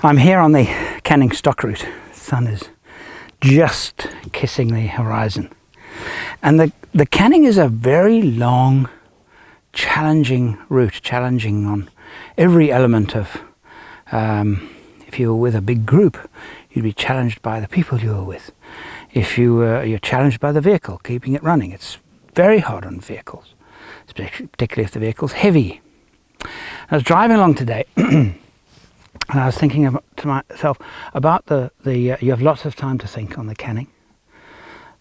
I'm here on the Canning stock route. The sun is just kissing the horizon. And the Canning is a very long, challenging route, challenging on every element of, if you were with a big group, you'd be challenged by the people you were with. If you're challenged by the vehicle, keeping it running. It's very hard on vehicles, particularly if the vehicle's heavy. I was driving along today and I was thinking to myself about you have lots of time to think on the Canning.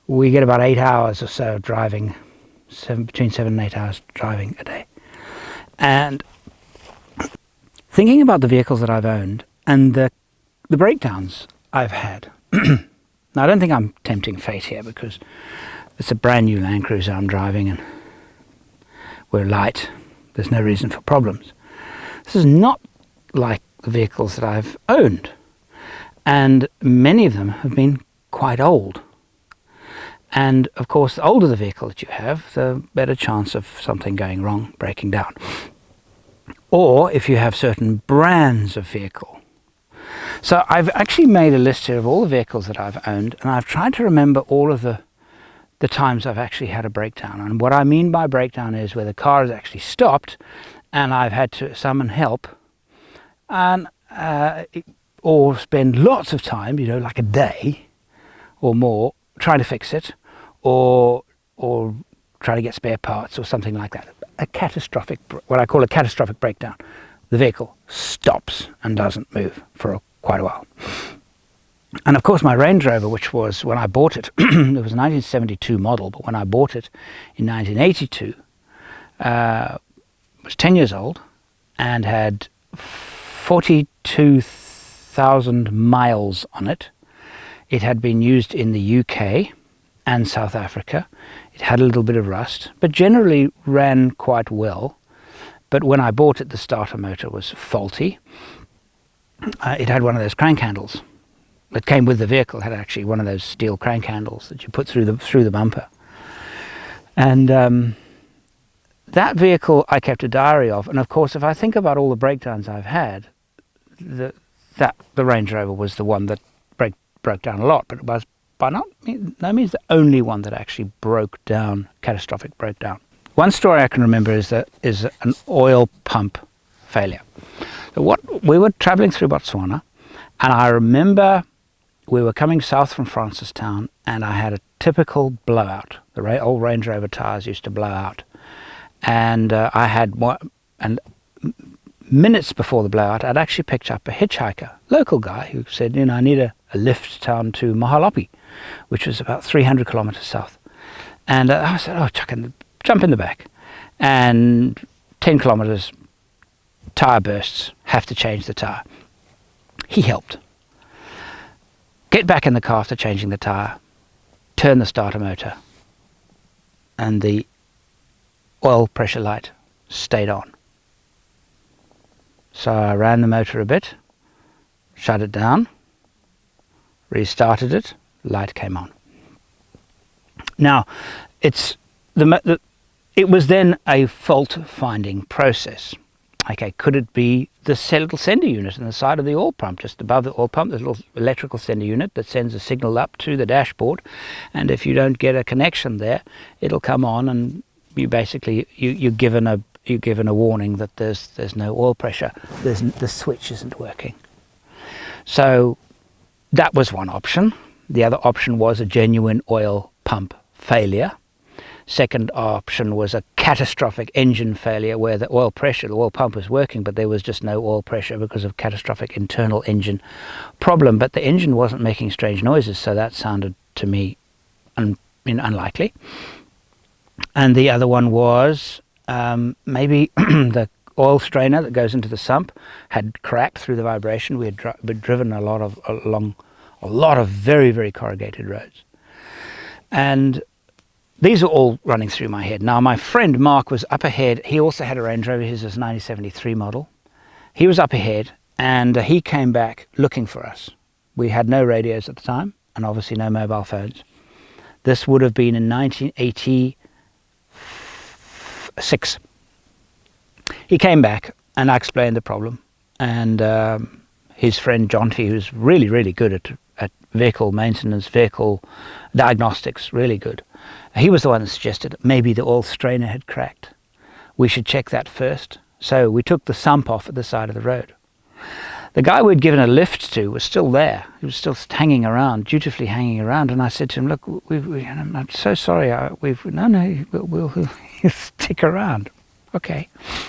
We get about 8 hours or so driving, between 7 and 8 hours driving a day. And thinking about the vehicles that I've owned and the breakdowns I've had. Now, I don't think I'm tempting fate here because it's a brand new Land Cruiser I'm driving and we're light. There's no reason for problems. This is not like the vehicles that I've owned, and many of them have been quite old. And of course, the older the vehicle that you have, the better chance of something going wrong, breaking down. Or if you have certain brands of vehicle. So I've actually made a list here of all the vehicles that I've owned, and I've tried to remember all of the times I've actually had a breakdown. And what I mean by breakdown is where the car has actually stopped and I've had to summon help, and or spend lots of time, like a day or more, trying to fix it, or try to get spare parts or something like that. What I call a catastrophic breakdown. The vehicle stops and doesn't move for quite a while. And of course my Range Rover, which was, when I bought it, it was a 1972 model, but when I bought it in 1982, was 10 years old and had 42,000 miles on it. It had been used in the UK and South Africa. It had a little bit of rust, but generally ran quite well. But when I bought it, the starter motor was faulty. It had one of those crank handles that came with the vehicle. It had actually one of those steel crank handles that you put through the bumper. And that vehicle I kept a diary of. And of course, if I think about all the breakdowns I've had, the Range Rover was the one that broke down a lot, but it was by no means the only one that actually broke down, catastrophic breakdown. One story I can remember is an oil pump failure. So we were traveling through Botswana, and I remember we were coming south from Francistown, and I had a typical blowout. The old Range Rover tires used to blow out, and I had one. And minutes before the blowout, I'd actually picked up a hitchhiker, local guy, who said, I need a lift down to Mahalopi, which was about 300 kilometers south. And I said, jump in the back. And 10 kilometers, tire bursts, have to change the tire. He helped. Get back in the car after changing the tire, turn the starter motor, and the oil pressure light stayed on. So I ran the motor a bit, shut it down, restarted it, light came on. Now, it was then a fault-finding process. Okay, could it be the little sender unit on the side of the oil pump? Just above the oil pump, there's a little electrical sender unit that sends a signal up to the dashboard, and if you don't get a connection there, it'll come on, and you basically you're given a warning that there's no oil pressure. The switch isn't working. So that was one option. The other option was a genuine oil pump failure. Second option was a catastrophic engine failure where the oil pump was working, but there was just no oil pressure because of catastrophic internal engine problem. But the engine wasn't making strange noises, so that sounded to me unlikely. And the other one was maybe the oil strainer that goes into the sump had cracked through the vibration. We had been driven along a lot of very, very corrugated roads. And these are all running through my head. Now, my friend Mark was up ahead. He also had a Range Rover. His was a 1973 model. He was up ahead, and he came back looking for us. We had no radios at the time, and obviously no mobile phones. This would have been in 1986. He came back, and I explained the problem, and his friend Jonty, who's really, really good at vehicle maintenance, vehicle diagnostics, really good. He was the one that suggested maybe the oil strainer had cracked. We should check that first. So we took the sump off at the side of the road. The guy we'd given a lift to was still there. He was still hanging around, dutifully hanging around. And I said to him, look, I'm so sorry. We'll stick around. Okay.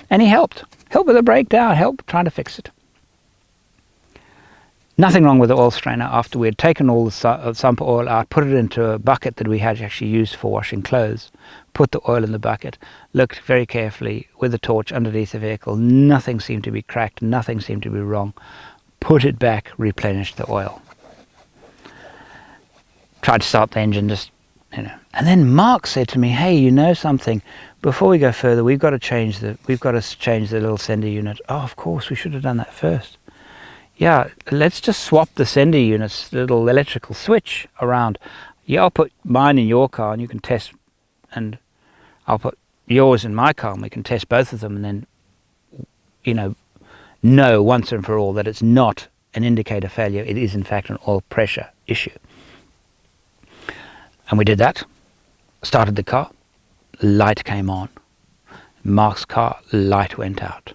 And he helped with the breakdown, helped trying to fix it. Nothing wrong with the oil strainer after we had taken all the sump oil out, put it into a bucket that we had actually used for washing clothes, put the oil in the bucket, looked very carefully with the torch underneath the vehicle. Nothing seemed to be cracked, nothing seemed to be wrong. Put it back, replenished the oil. Tried to start the engine, just, And then Mark said to me, hey, you know something? Before we go further, we've got to change the little sender unit. Oh, of course, we should have done that first. Yeah, let's just swap the sender unit's little electrical switch around. Yeah, I'll put mine in your car and you can test, and I'll put yours in my car and we can test both of them, and then, know once and for all that it's not an indicator failure. It is, in fact, an oil pressure issue. And we did that, started the car, light came on. Mark's car, light went out.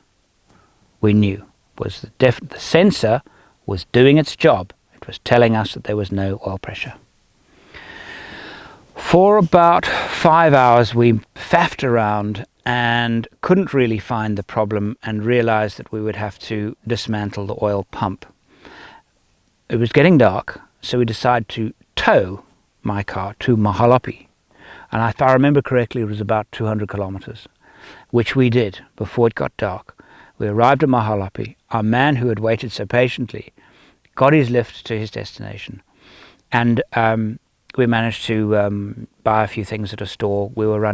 We knew. Was the sensor was doing its job. It was telling us that there was no oil pressure. For about 5 hours we faffed around and couldn't really find the problem, and realized that we would have to dismantle the oil pump. It was getting dark, so we decided to tow my car to Mahalapi, and if I remember correctly, it was about 200 kilometers, which we did before it got dark. We arrived at Mahalapi. Our man, who had waited so patiently, got his lift to his destination, and we managed to buy a few things at a store. We were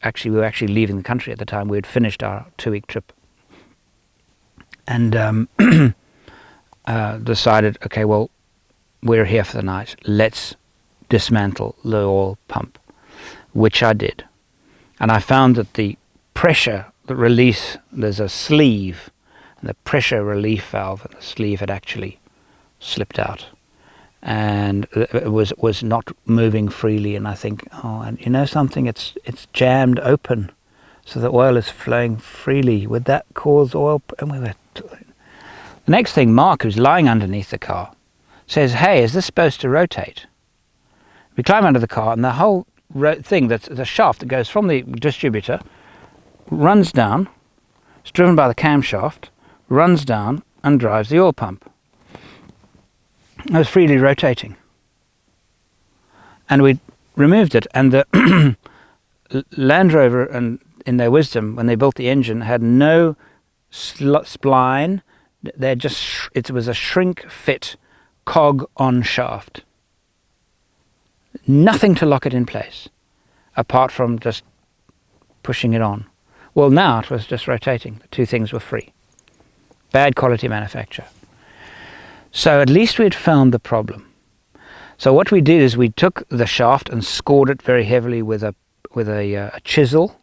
actually leaving the country at the time. We had finished our 2-week trip, and decided, okay, well, we're here for the night. Let's dismantle the oil pump, which I did, and I found that the pressure. The release, there's a sleeve, and the pressure relief valve in the sleeve had actually slipped out, and it was not moving freely. And I think, and you know something, it's jammed open, so the oil is flowing freely. Would that cause oil? And the next thing, Mark, who's lying underneath the car, says, hey, is this supposed to rotate? We climb under the car, and the whole thing, that's the shaft that goes from the distributor, runs down. It's driven by the camshaft, runs down and drives the oil pump. It was freely rotating, and we removed it, and the Land Rover, and in their wisdom, when they built the engine, had no spline. It was a shrink fit cog on shaft, nothing to lock it in place apart from just pushing it on. Well, now it was just rotating. The two things were free. Bad quality manufacture. So at least we had found the problem. So what we did is we took the shaft and scored it very heavily with a chisel.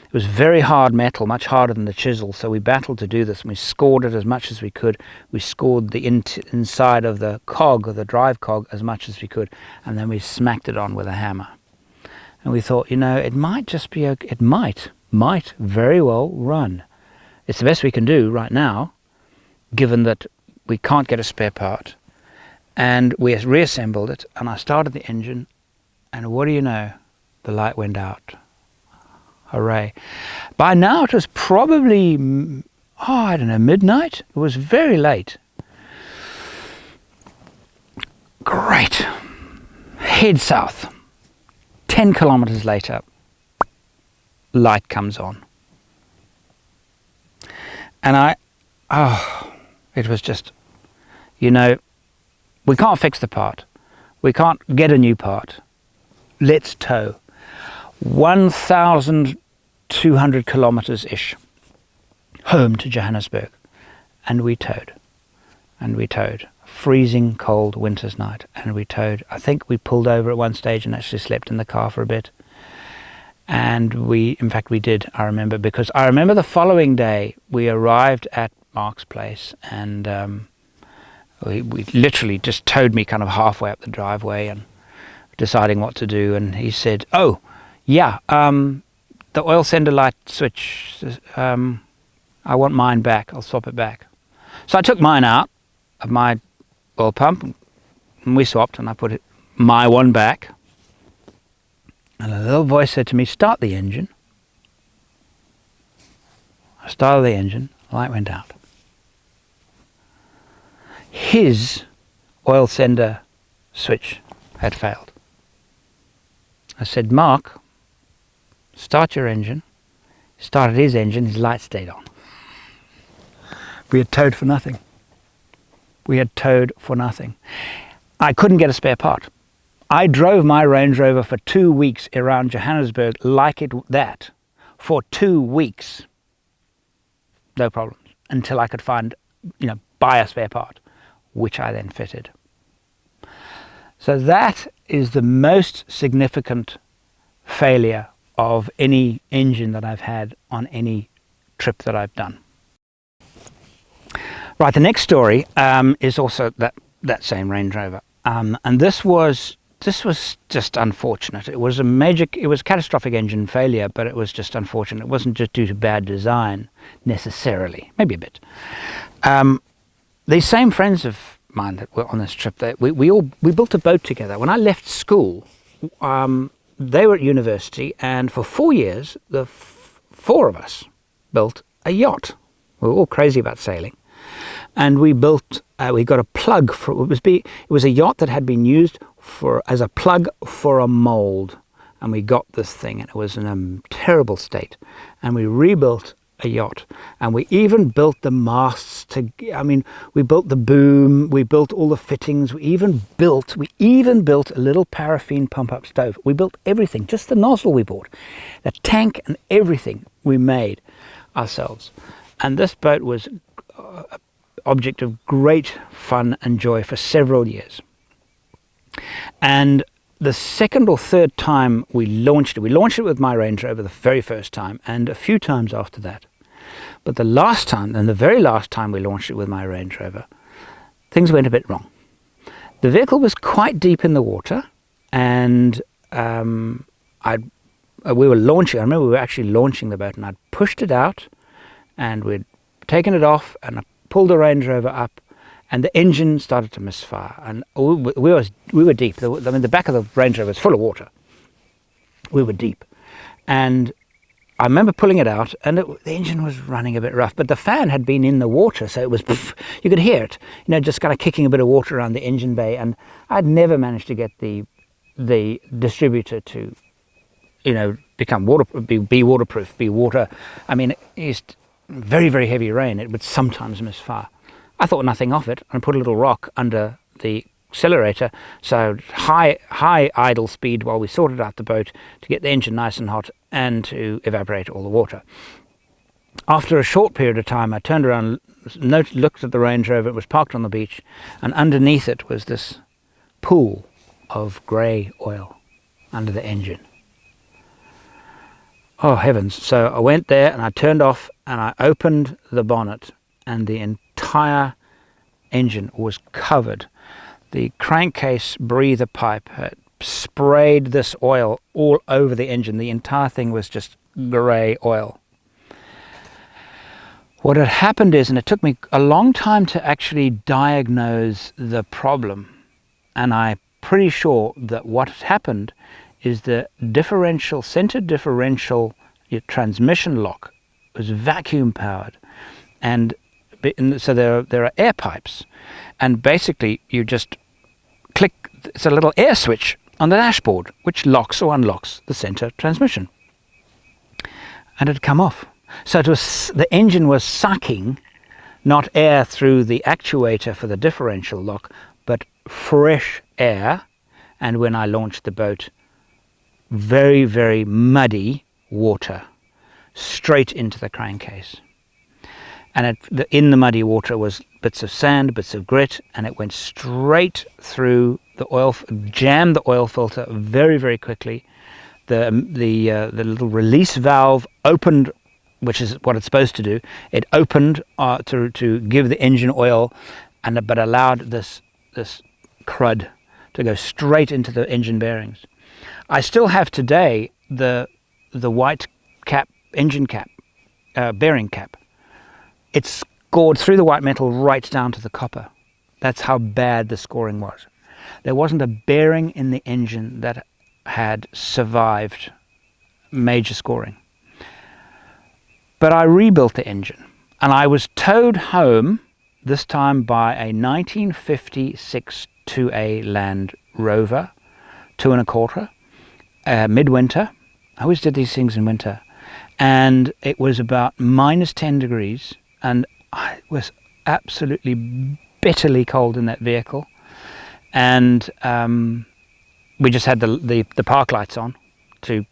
It was very hard metal, much harder than the chisel. So we battled to do this, and we scored it as much as we could. We scored the inside of the cog, or the drive cog, as much as we could, and then we smacked it on with a hammer. And we thought, it might just be okay. It might very well run. It's the best we can do right now, given that we can't get a spare part. And we reassembled it, and I started the engine, and what do you know? The light went out. Hooray. By now it was probably, midnight. It was very late. Great. Head south. 10 kilometers later, light comes on. And it was just, we can't fix the part. We can't get a new part. Let's tow. 1,200 kilometers-ish home to Johannesburg. And we towed. Freezing cold winter's night. And we towed. I think we pulled over at one stage and actually slept in the car for a bit. And we did, I remember, because I remember the following day we arrived at Mark's place, and we literally just towed me kind of halfway up the driveway and deciding what to do. And he said, "Oh, yeah, the oil sender light switch, I want mine back. I'll swap it back." So I took mine out of my oil pump and we swapped, and I put my one back. And a little voice said to me, "Start the engine." I started the engine, the light went out. His oil sender switch had failed. I said, "Mark, start your engine." He started his engine, his light stayed on. We had towed for nothing. We had towed for nothing. I couldn't get a spare part. I drove my Range Rover for 2 weeks around Johannesburg like that for 2 weeks. No problems, until I could buy a spare part, which I then fitted. So that is the most significant failure of any engine that I've had on any trip that I've done. Right, the next story is also that same Range Rover, and this was just unfortunate. It was a catastrophic engine failure, but it was just unfortunate. It wasn't just due to bad design necessarily, maybe a bit. These same friends of mine that were on this trip, we built a boat together. When I left school, they were at university, and for 4 years, the four of us built a yacht. We were all crazy about sailing, and we got a plug for it. Was a yacht that had been used as a plug for a mold, and we got this thing, and it was in a terrible state, and we rebuilt a yacht, and we even built the masts we built the boom, we built all the fittings, we even built a little paraffin pump up stove. We built everything, just the nozzle we bought, the tank and everything we made ourselves. And this boat was an object of great fun and joy for several years. And the second or third time we launched it with my Range Rover the very first time, and a few times after that. But the very last time we launched it with my Range Rover, things went a bit wrong. The vehicle was quite deep in the water, and I remember we were actually launching the boat, and I'd pushed it out, and we'd taken it off, and I pulled the Range Rover up, and the engine started to misfire, and we were deep. The back of the Range Rover was full of water. We were deep, and I remember pulling it out, and the engine was running a bit rough, but the fan had been in the water, so it was, you could hear it, just kind of kicking a bit of water around the engine bay, and I'd never managed to get the distributor to, become be waterproof, it's very, very heavy rain, it would sometimes misfire. I thought nothing of it, and put a little rock under the accelerator, so high idle speed while we sorted out the boat to get the engine nice and hot and to evaporate all the water. After a short period of time, I turned around, looked at the Range Rover. It was parked on the beach, and underneath it was this pool of grey oil under the engine. Oh heavens. So I went there and I turned off and I opened the bonnet, and the entire engine was covered. The crankcase breather pipe had sprayed this oil all over the engine. The entire thing was just grey oil. What had happened is, and it took me a long time to actually diagnose the problem, and I'm pretty sure that what had happened is the center differential transmission lock was vacuum powered, and so there are air pipes, and basically you just click, it's a little air switch on the dashboard which locks or unlocks the center transmission, and it had come off. So the engine was sucking not air through the actuator for the differential lock, but fresh air, and when I launched the boat, very, very muddy water straight into the crankcase. And in the muddy water was bits of sand, bits of grit, and it went straight through the oil, jammed the oil filter very, very quickly. The little release valve opened, which is what it's supposed to do. It opened to give the engine oil, but allowed this crud to go straight into the engine bearings. I still have today the white cap, engine cap, bearing cap. It's scored through the white metal right down to the copper. That's how bad the scoring was. There wasn't a bearing in the engine that had survived major scoring. But I rebuilt the engine, and I was towed home, this time by a 1956 2A Land Rover, 2.25, midwinter. I always did these things in winter. And it was about -10 degrees, and I was absolutely bitterly cold in that vehicle. And we just had the park lights on to,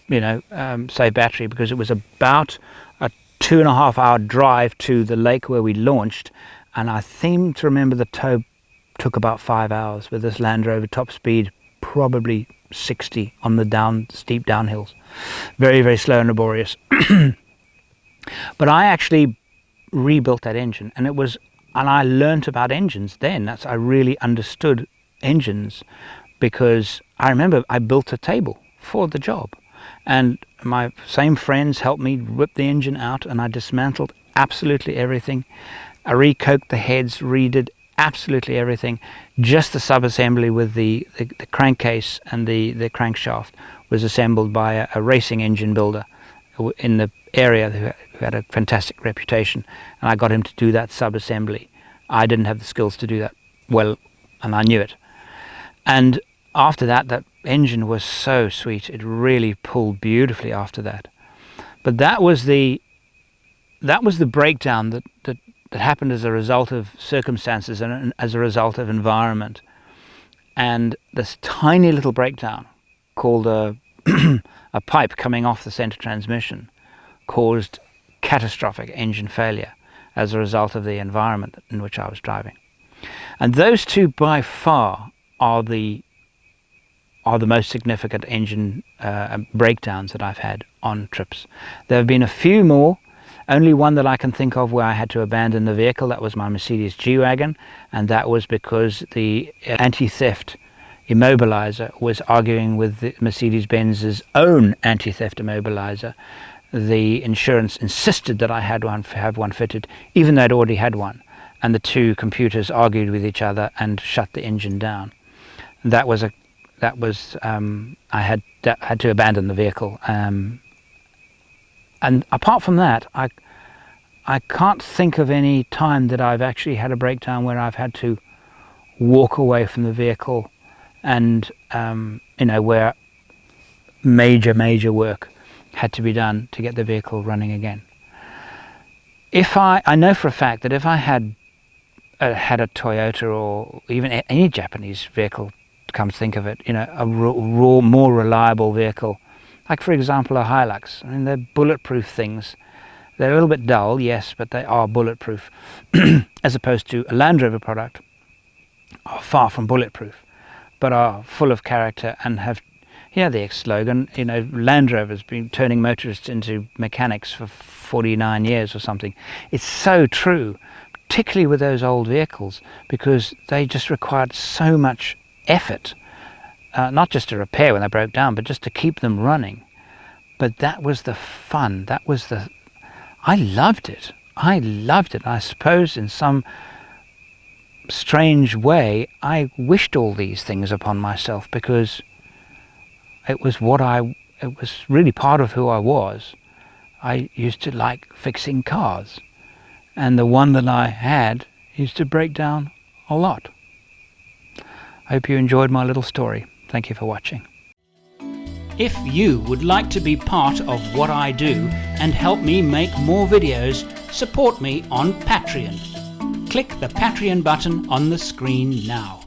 save battery, because it was about a 2.5 hour drive to the lake where we launched, and I seem to remember the tow took about 5 hours with this Land Rover, top speed probably 60 on the steep downhills. Very, very slow and laborious. But I actually rebuilt that engine, and I learnt about engines then. I really understood engines, because I remember I built a table for the job, and my same friends helped me rip the engine out, and I dismantled absolutely everything. I recoked the heads, redid absolutely everything. Just the sub-assembly with the crankcase and the crankshaft was assembled by a racing engine builder in the area who had a fantastic reputation, and I got him to do that sub-assembly. I didn't have the skills to do that well, and I knew it. And after that, that engine was so sweet. It really pulled beautifully after that. But that was the breakdown that happened as a result of circumstances and as a result of environment. And this tiny little breakdown called a pipe coming off the center transmission caused catastrophic engine failure as a result of the environment in which I was driving. And those two by far are the most significant engine breakdowns that I've had on trips. There have been a few more. Only one that I can think of where I had to abandon the vehicle. That was my Mercedes G-Wagon, and that was because the anti-theft immobilizer was arguing with the Mercedes-Benz's own anti-theft immobilizer. The insurance insisted that I had have one fitted, even though I'd already had one, and the two computers argued with each other and shut the engine down. I had to abandon the vehicle. And apart from that, I can't think of any time that I've actually had a breakdown where I've had to walk away from the vehicle, and where major work had to be done to get the vehicle running again. I know for a fact that if I had a Toyota or even any Japanese vehicle, come to think of it, a more reliable vehicle, like for example a Hilux. I mean, they're bulletproof things. They're a little bit dull, yes, but they are bulletproof. As opposed to a Land Rover product, are far from bulletproof, but are full of character and have, the ex-slogan, Land Rover's been turning motorists into mechanics for 49 years or something. It's so true, particularly with those old vehicles, because they just required so much effort. Not just to repair when they broke down, but just to keep them running. But that was the fun. I loved it. I suppose in some strange way, I wished all these things upon myself, because it was really part of who I was. I used to like fixing cars, and the one that I had used to break down a lot. I hope you enjoyed my little story. Thank you for watching. If you would like to be part of what I do and help me make more videos, support me on Patreon. Click the Patreon button on the screen now.